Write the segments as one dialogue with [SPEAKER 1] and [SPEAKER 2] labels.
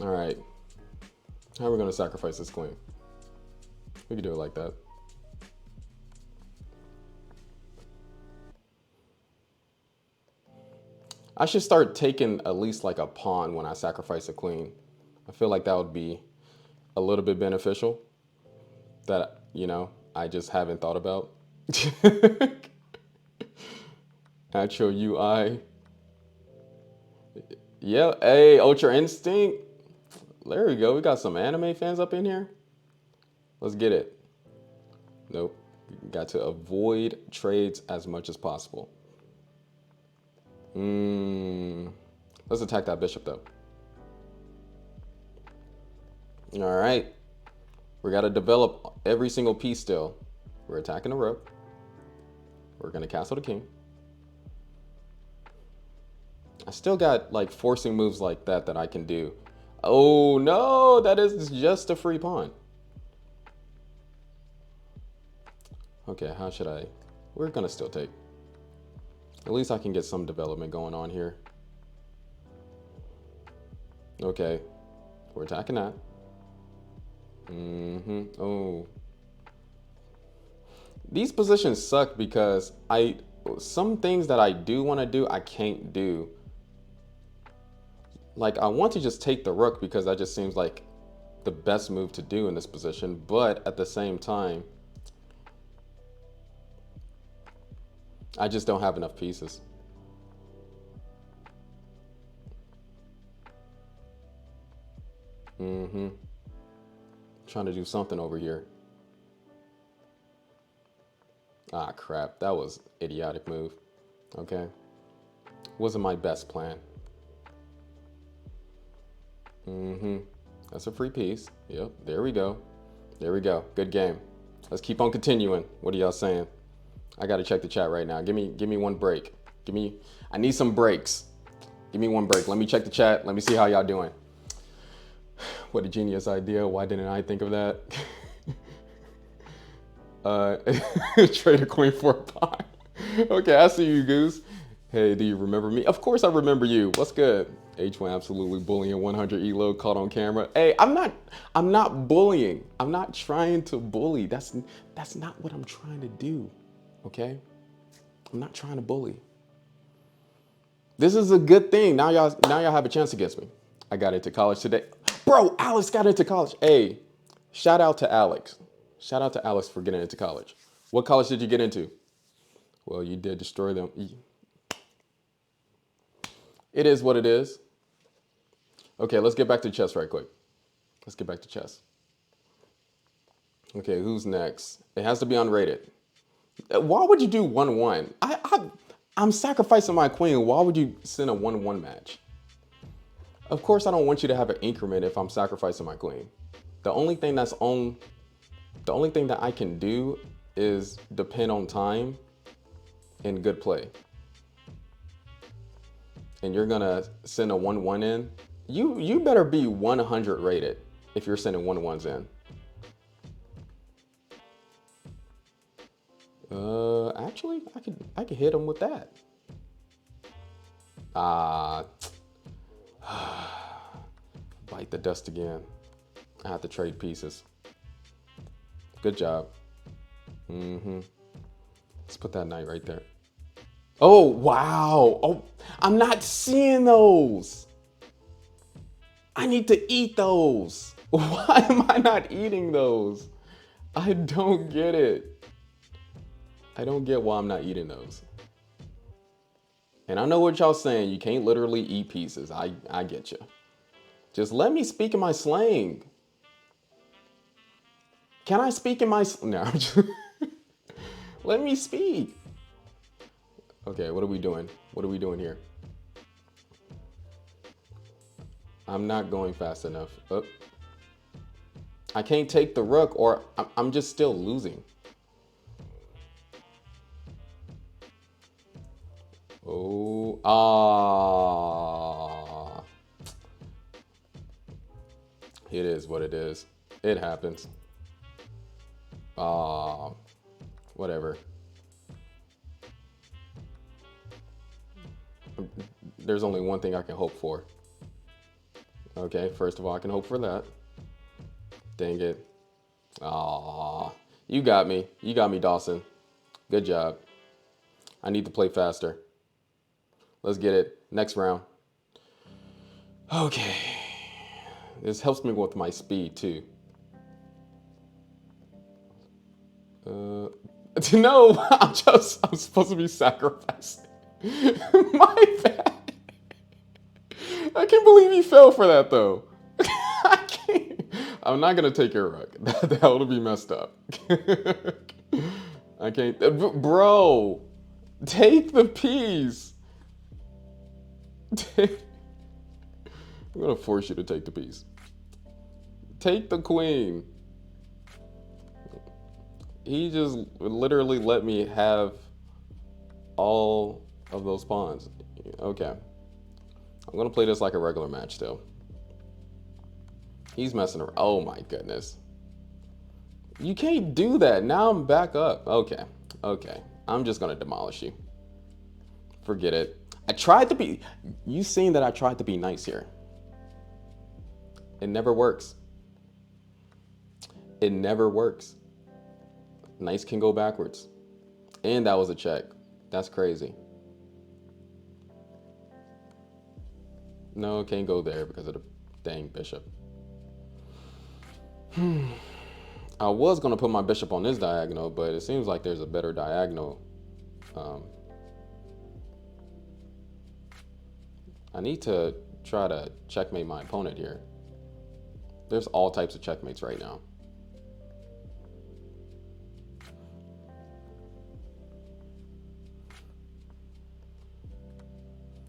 [SPEAKER 1] All right. How are we going to sacrifice this queen? We can do it like that. I should start taking at least like a pawn when I sacrifice a queen. I feel like that would be a little bit beneficial that, I just haven't thought about. Natural UI. Yeah, hey, Ultra Instinct. There we go. We got some anime fans up in here. Let's get it. Nope. Got to avoid trades as much as possible. Let's attack that bishop though. All right. We got to develop every single piece still. We're attacking the rook. We're going to castle the king. I still got like forcing moves like that I can do. Oh no, that is just a free pawn. Okay, how should I? We're going to still take. At least I can get some development going on here. Okay, we're attacking that. Oh. These positions suck because some things that I do want to do, I can't do. Like, I want to just take the rook because that just seems like the best move to do in this position. But at the same time, I just don't have enough pieces. Trying to do something over here. Ah, crap. That was idiotic move. Okay. Wasn't my best plan. That's a free piece. Yep, there we go. There we go. Good game. Let's keep on continuing. What are y'all saying? I gotta check the chat right now. Give me one break. I need some breaks. Give me one break. Let me check the chat. Let me see how y'all doing. What a genius idea. Why didn't I think of that? Trade a queen for a pawn. Okay, I see you, Goose. Hey, do you remember me? Of course I remember you. What's good? H1 absolutely bullying 100 elo caught on camera. Hey, I'm not bullying. I'm not trying to bully. That's not what I'm trying to do. Okay? I'm not trying to bully. This is a good thing. Now y'all have a chance against me. I got into college today. Bro, Alex got into college. Hey, shout out to Alex. Shout out to Alex for getting into college. What college did you get into? Well, you did destroy them. It is what it is. Okay, let's get back to chess right quick. Let's get back to chess. Okay, who's next? It has to be unrated. Why would you do 1-1? I'm sacrificing my queen. Why would you send a 1-1 match? Of course, I don't want you to have an increment if I'm sacrificing my queen. The only thing that I can do is depend on time and good play. And you're gonna send a 1-1 in. You better be 100 rated if you're sending 1-1s in. Actually, I could hit him with that. Bite the dust again. I have to trade pieces. Good job. Let's put that knight right there. Oh, wow. Oh, I'm not seeing those. I need to eat those. Why am I not eating those? I don't get it. I don't get why I'm not eating those. And I know what y'all saying. You can't literally eat pieces. I get you. Just let me speak in my slang. Can I speak in my... No. Let me speak. Okay, what are we doing? What are we doing here? I'm not going fast enough. Oh. I can't take the rook or I'm just still losing. Oh, It is what it is. It happens. Whatever. There's only one thing I can hope for. Okay, first of all, I can hope for that. Dang it. Aw, you got me. You got me, Dawson. Good job. I need to play faster. Let's get it. Next round. Okay. This helps me with my speed too. Uh, no, I'm supposed to be sacrificing. My bad. I can't believe you fell for that though. I can't. I'm not gonna take your rook. That would be messed up. I can't, bro. Take the piece. I'm gonna force you to take the piece. Take the queen. He just literally let me have all of those pawns. Okay. I'm gonna play this like a regular match still. He's messing around. Oh my goodness. You can't do that. Now I'm back up. Okay. Okay. I'm just gonna demolish you. Forget it. I tried to be. You seen that I tried to be nice here. It never works. It never works. Nice can go backwards. And that was a check. That's crazy. No, can't go there because of the dang bishop. I was going to put my bishop on this diagonal, but it seems like there's a better diagonal. I need to try to checkmate my opponent here. There's all types of checkmates right now.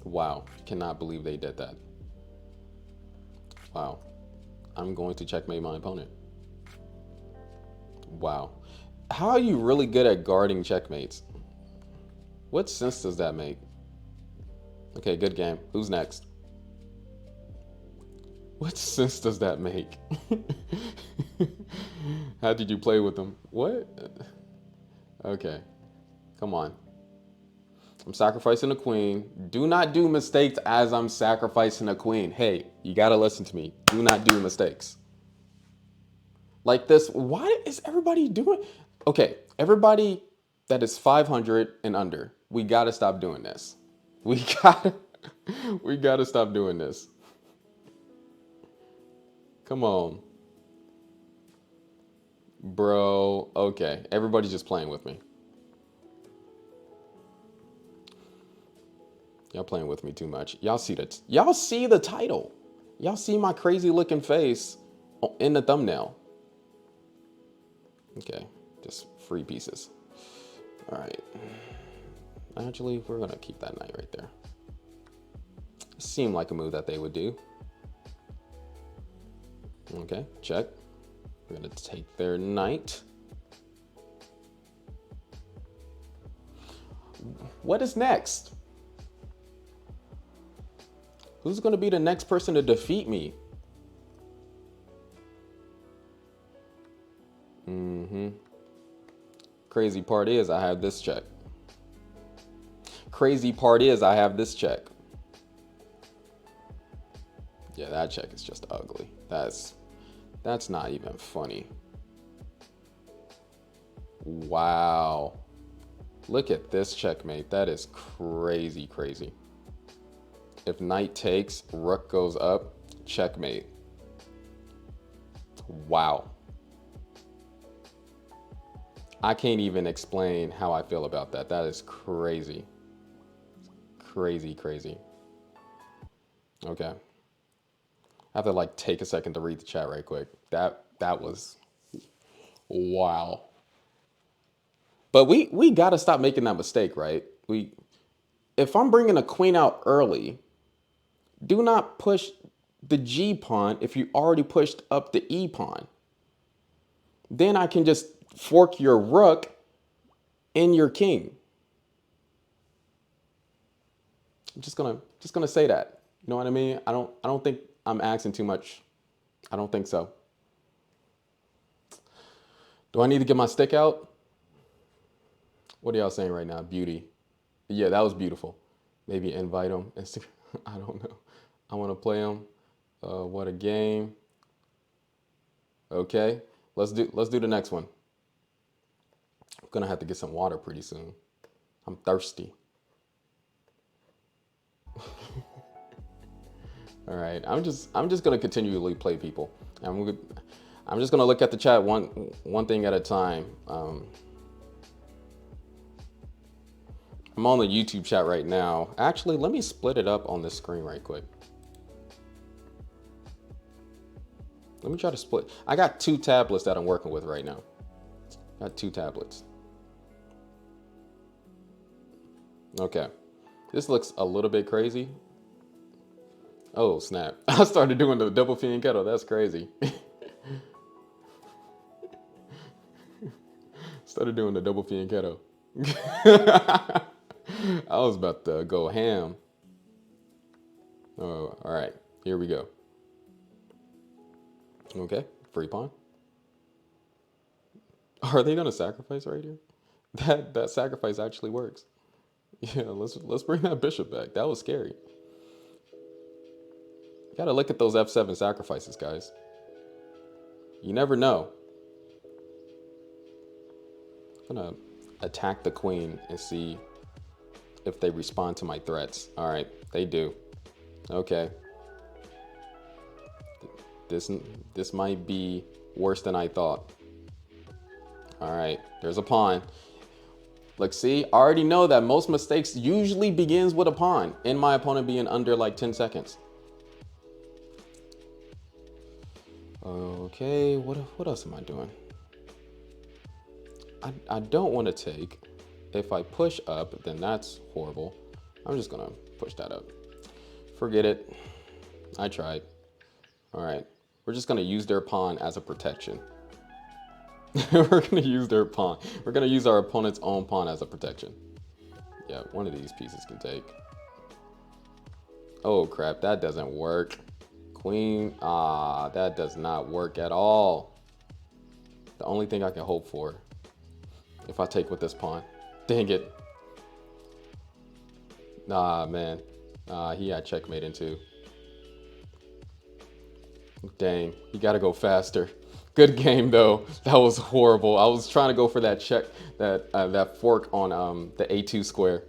[SPEAKER 1] Wow, cannot believe they did that. Wow. I'm going to checkmate my opponent. Wow. How are you really good at guarding checkmates? What sense does that make? Okay, good game. Who's next? What sense does that make? How did you play with them? What? Okay, come on. I'm sacrificing a queen. Do not do mistakes as I'm sacrificing a queen. Hey, you gotta listen to me. Do not do mistakes. Like this, why is everybody doing? Okay, everybody that is 500 and under, we gotta stop doing this. We gotta, we gotta stop doing this. Come on. Bro, okay. Everybody's just playing with me. Y'all playing with me too much. Y'all see the title. Y'all see my crazy looking face in the thumbnail. Okay, just free pieces. All right. Actually, we're gonna keep that knight right there. Seemed like a move that they would do. Okay, check. We're gonna take their knight. What is next? Who's gonna be the next person to defeat me? Crazy part is I have this check. Crazy part is I have this check. Yeah, that check is just ugly. That's not even funny. Wow. Look at this checkmate. That is crazy, crazy. If knight takes, rook goes up, checkmate. Wow. I can't even explain how I feel about that. That is crazy. Crazy, crazy. Okay. I have to like take a second to read the chat right quick. That was wow. But we got to stop making that mistake, right? If I'm bringing a queen out early, do not push the G pawn if you already pushed up the E pawn. Then I can just fork your rook and your king. I'm just gonna say that. You know what I mean? I don't think I'm asking too much. I don't think so. Do I need to get my stick out? What are y'all saying right now? Beauty. Yeah, that was beautiful. Maybe invite them. I don't know. I want to play them. What a game. Okay, let's do the next one. I'm gonna have to get some water pretty soon. I'm thirsty. All right, I'm just gonna continually play people. I'm I'm just gonna look at the chat one thing at a time. I'm on the YouTube chat right now. Actually, let me split it up on this screen right quick. Let me try to split. I got two tablets that I'm working with right now. Got two tablets. Okay. This looks a little bit crazy. Oh, snap. I started doing the double fianchetto. That's crazy. Started doing the double fianchetto. I was about to go ham. Oh, all right. Here we go. Okay. Free pawn. Are they gonna sacrifice right here? That sacrifice actually works. Yeah, let's bring that bishop back. That was scary. You gotta look at those F7 sacrifices, guys. You never know. I'm gonna attack the queen and see if they respond to my threats. All right, they do. Okay. This might be worse than I thought. All right, there's a pawn. Look, see, I already know that most mistakes usually begins with a pawn, and my opponent being under like 10 seconds. Okay, what else am I doing? I don't want to take. If I push up, then that's horrible. I'm just gonna push that up. Forget it. I tried. All right, we're just gonna use their pawn as a protection. We're gonna use their pawn. We're gonna use our opponent's own pawn as a protection. Yeah, one of these pieces can take. Oh crap, that doesn't work. Queen, that does not work at all. The only thing I can hope for if I take with this pawn. Dang it. Nah, man. He had checkmate in too. Dang, you gotta go faster. Good game though. That was horrible. I was trying to go for that check, that fork on the A2 square.